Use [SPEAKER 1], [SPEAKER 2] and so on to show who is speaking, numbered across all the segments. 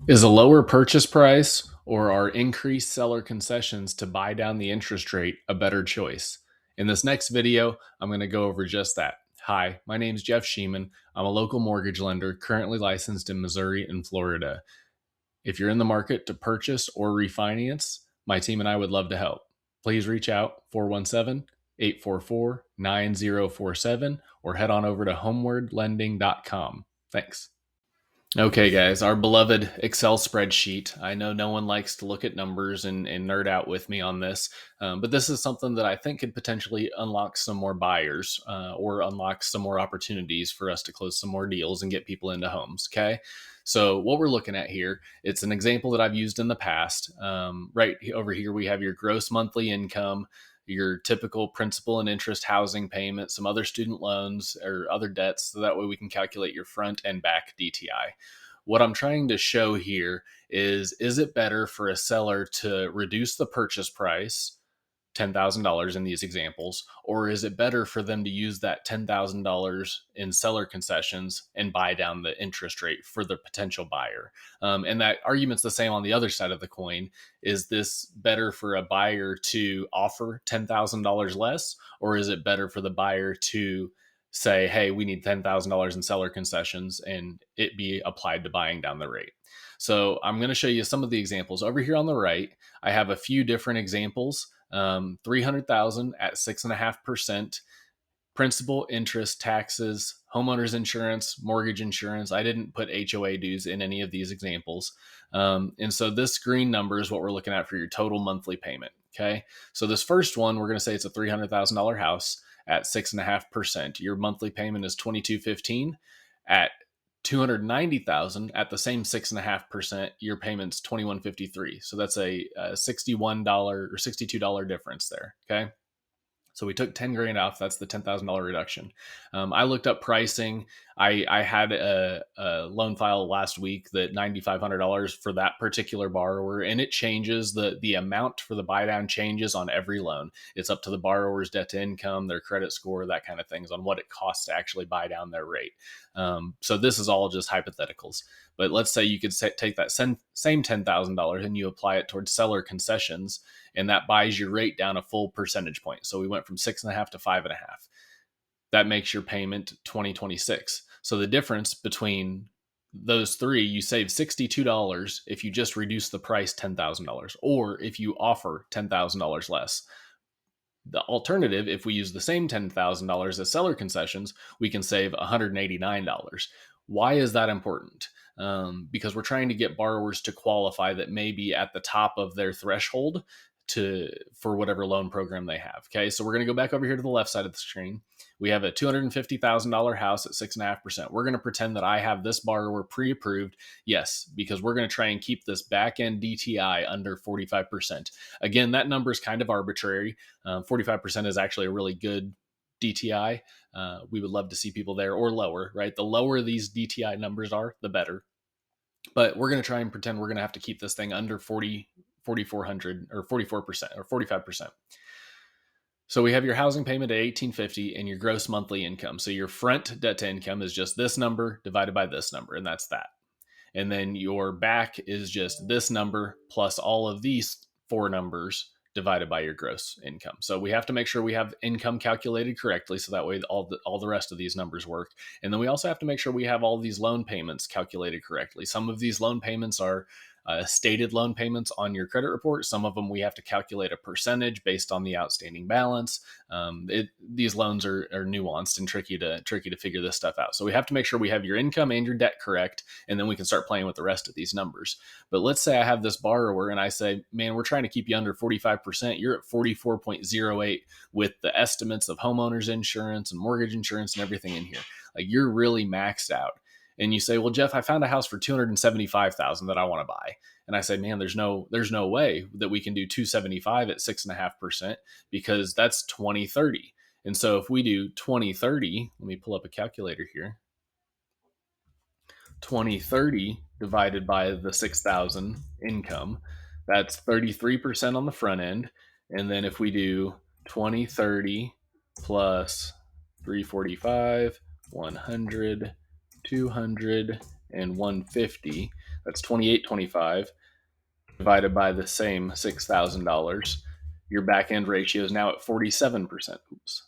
[SPEAKER 1] Is a lower purchase price or are increased seller concessions to buy down the interest rate a better choice? In this next video, I'm going to go over just that. Hi, my name is Jeff Sheeman. I'm a local mortgage lender currently licensed in Missouri and Florida. If you're in the market to purchase or refinance, my team and I would love to help. Please reach out 417 844 9047 or head on over to homewardlending.com. Thanks. Okay, guys, our beloved Excel spreadsheet. I know no one likes to look at numbers and nerd out with me on this, but this is something that I think could potentially unlock some more buyers or unlock some more opportunities for us to close some more deals and get people into homes. Okay. So, what we're looking at here, it's an example that I've used in the past. Right over here, we have your gross monthly income, your typical principal and interest housing payment, some other student loans or other debts. So that way we can calculate your front and back DTI. What I'm trying to show here is it better for a seller to reduce the purchase price, $10,000 in these examples, or is it better for them to use that $10,000 in seller concessions and buy down the interest rate for the potential buyer? And that argument's the same on the other side of the coin. Is this better for a buyer to offer $10,000 less, or is it better for the buyer to say, hey, we need $10,000 in seller concessions and it be applied to buying down the rate? So I'm going to show you some of the examples. Over here on the right, I have a few different examples. 300,000 at 6.5%, principal, interest, taxes, homeowners insurance, mortgage insurance. I didn't put HOA dues in any of these examples. And so this green number is what we're looking at for your total monthly payment. Okay. So this first one, we're going to say it's a $300,000 house at 6.5%. Your monthly payment is $2,215. At 290,000 at the same 6.5%, your payment's 2153. So that's a $61 or $62 difference there. Okay. So we took 10 grand off. That's the $10,000 reduction. I looked up pricing. I had a loan file last week that $9,500 for that particular borrower, and it changes the amount for the buy down changes on every loan. It's up to the borrower's debt to income, their credit score, that kind of things on what it costs to actually buy down their rate. So this is all just hypotheticals. But let's say you could take that same $10,000 and you apply it towards seller concessions, and that buys your rate down a full percentage point. So we went from 6.5 to 5.5. That makes your payment 2026. So the difference between those three, you save $62 if you just reduce the price $10,000, or if you offer $10,000 less. The alternative, if we use the same $10,000 as seller concessions, we can save $189. Why is that important? Because we're trying to get borrowers to qualify that may be at the top of their threshold for whatever loan program they have. Okay, so we're going to go back over here to the left side of the screen. We have a $250,000 house at 6.5%. We're going to pretend that I have this borrower pre-approved. Yes, because we're going to try and keep this back end DTI under 45%. Again, that number is kind of arbitrary. 45% is actually a really good DTI. We would love to see people there or lower, right? The lower these DTI numbers are, the better. But we're going to try and pretend we're going to have to keep this thing under 4,400 or 44% or 45%. So we have your housing payment at $1,850 and your gross monthly income. So your front debt to income is just this number divided by this number, and that's that. And then your back is just this number plus all of these four numbers divided by your gross income. So we have to make sure we have income calculated correctly, so that way all the rest of these numbers work. And then we also have to make sure we have all these loan payments calculated correctly. Some of these loan payments are stated loan payments on your credit report. Some of them we have to calculate a percentage based on the outstanding balance. These loans are nuanced and tricky to figure this stuff out. So we have to make sure we have your income and your debt correct, and then we can start playing with the rest of these numbers. But let's say I have this borrower and I say, man, we're trying to keep you under 45%. You're at 44.08 with the estimates of homeowners insurance and mortgage insurance and everything in here. Like, you're really maxed out. And you say, well, Jeff, I found a house for $275,000 that I want to buy. And I say, man, there's no way that we can do 275 at 6.5%, because that's 2030. And so if we do 2030, let me pull up a calculator here. 2030 divided by the 6,000 income, that's 33% on the front end. And then if we do 2030 plus 345, 100, 200, and 150, That's $28.25 divided by the same $6,000. Your back end ratio is now at 47%. Oops.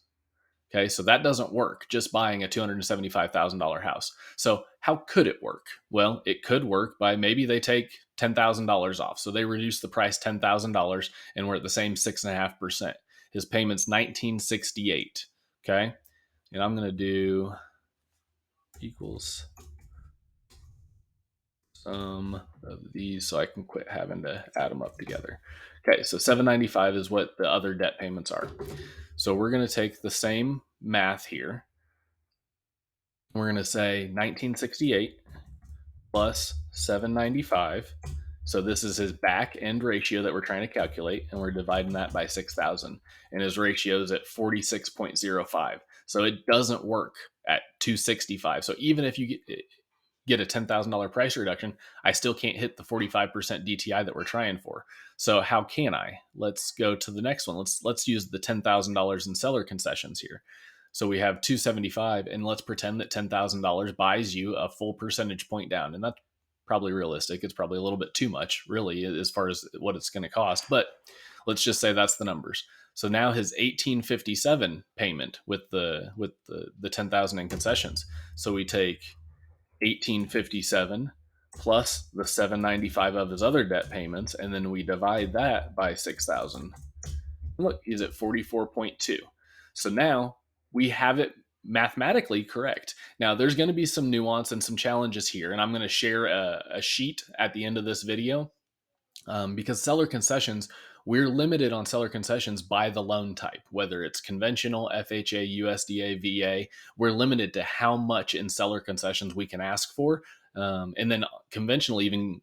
[SPEAKER 1] Okay, so that doesn't work just buying a $275,000 house. So, how could it work? Well, it could work by maybe they take $10,000 off. So, they reduce the price $10,000 and we're at the same 6.5%. His payment's $1,968. Okay, and I'm going to do equals sum of these so I can quit having to add them up together. Okay, so $795 is what the other debt payments are. So we're going to take the same math here. We're going to say 1968 plus 795. So this is his back end ratio that we're trying to calculate, and we're dividing that by 6,000. And his ratio is at 46.05. So it doesn't work at 265. So even if you get a $10,000 price reduction, I still can't hit the 45% DTI that we're trying for. So how can I? Let's go to the next one. Let's use the $10,000 in seller concessions here. So we have 275, and let's pretend that $10,000 buys you a full percentage point down, and that's probably realistic. It's probably a little bit too much, really, as far as what it's going to cost. But let's just say that's the numbers. So now his 1857 payment with the 10,000 in concessions. So we take 1857 plus the 795 of his other debt payments, and then we divide that by 6,000. Look, he's at 44.2. So now we have it mathematically correct. Now there's going to be some nuance and some challenges here, and I'm going to share a sheet at the end of this video because seller concessions, we're limited on seller concessions by the loan type, whether it's conventional, FHA, USDA, VA. We're limited to how much in seller concessions we can ask for. And then conventional even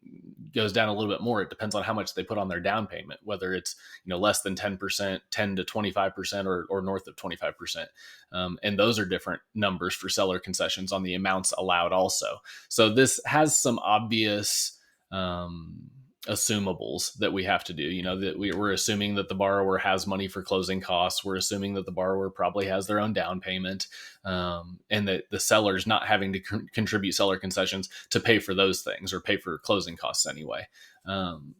[SPEAKER 1] goes down a little bit more. It depends on how much they put on their down payment, whether it's less than 10%, 10 to 25%, or north of 25%. And those are different numbers for seller concessions on the amounts allowed also. So this has some obvious assumables that we have to do. That we're assuming that the borrower has money for closing costs. We're assuming that the borrower probably has their own down payment, and that the seller's not having to contribute seller concessions to pay for those things or pay for closing costs anyway.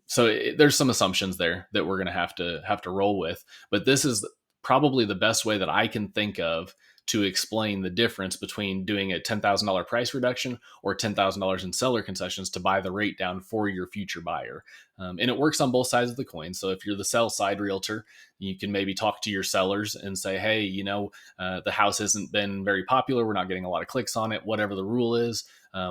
[SPEAKER 1] So there's some assumptions there that we're going to have to roll with. But this is probably the best way that I can think of to explain the difference between doing a $10,000 price reduction or $10,000 in seller concessions to buy the rate down for your future buyer. And it works on both sides of the coin. So if you're the sell side realtor, you can maybe talk to your sellers and say, hey, the house hasn't been very popular. We're not getting a lot of clicks on it, whatever the rule is.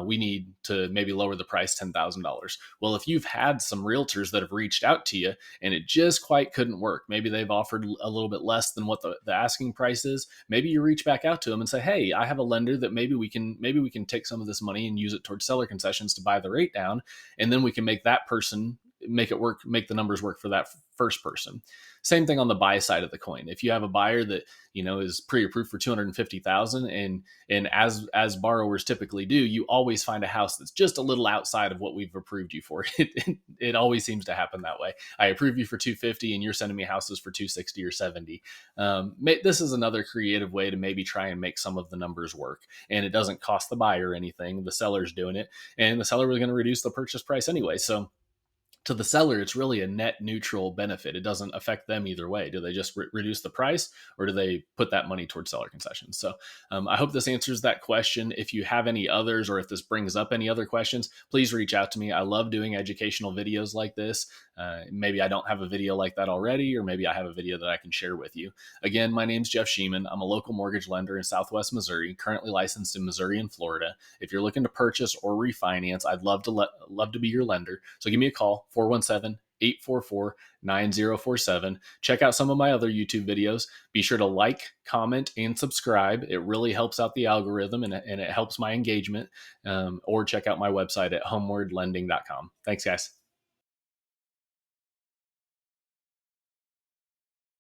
[SPEAKER 1] We need to maybe lower the price $10,000. Well, if you've had some realtors that have reached out to you and it just quite couldn't work, maybe they've offered a little bit less than what the asking price is. Maybe you reach back out to them and say, hey, I have a lender that maybe we can take some of this money and use it towards seller concessions to buy the rate down. And then we can make that person make it work, make the numbers work for that first person. Same thing on the buy side of the coin. If you have a buyer that is pre-approved for $250,000, and as borrowers typically do, you always find a house that's just a little outside of what we've approved you for. It always seems to happen that way. I approve you for $250,000 and you're sending me houses for $260,000 or $70,000. This is another creative way to maybe try and make some of the numbers work, and it doesn't cost the buyer anything. The seller's doing it, and the seller was going to reduce the purchase price anyway. So to the seller, it's really a net neutral benefit. It doesn't affect them either way. Do they just reduce the price, or do they put that money towards seller concessions? So I hope this answers that question. If you have any others, or if this brings up any other questions, please reach out to me. I love doing educational videos like this. Maybe I don't have a video like that already, or maybe I have a video that I can share with you. Again, my name's Jeff Sheeman. I'm a local mortgage lender in Southwest Missouri, currently licensed in Missouri and Florida. If you're looking to purchase or refinance, I'd love to be your lender. So give me a call, 417-844-9047. Check out some of my other YouTube videos. Be sure to like, comment, and subscribe. It really helps out the algorithm, and it helps my engagement. Or check out my website at homewardlending.com. Thanks, guys.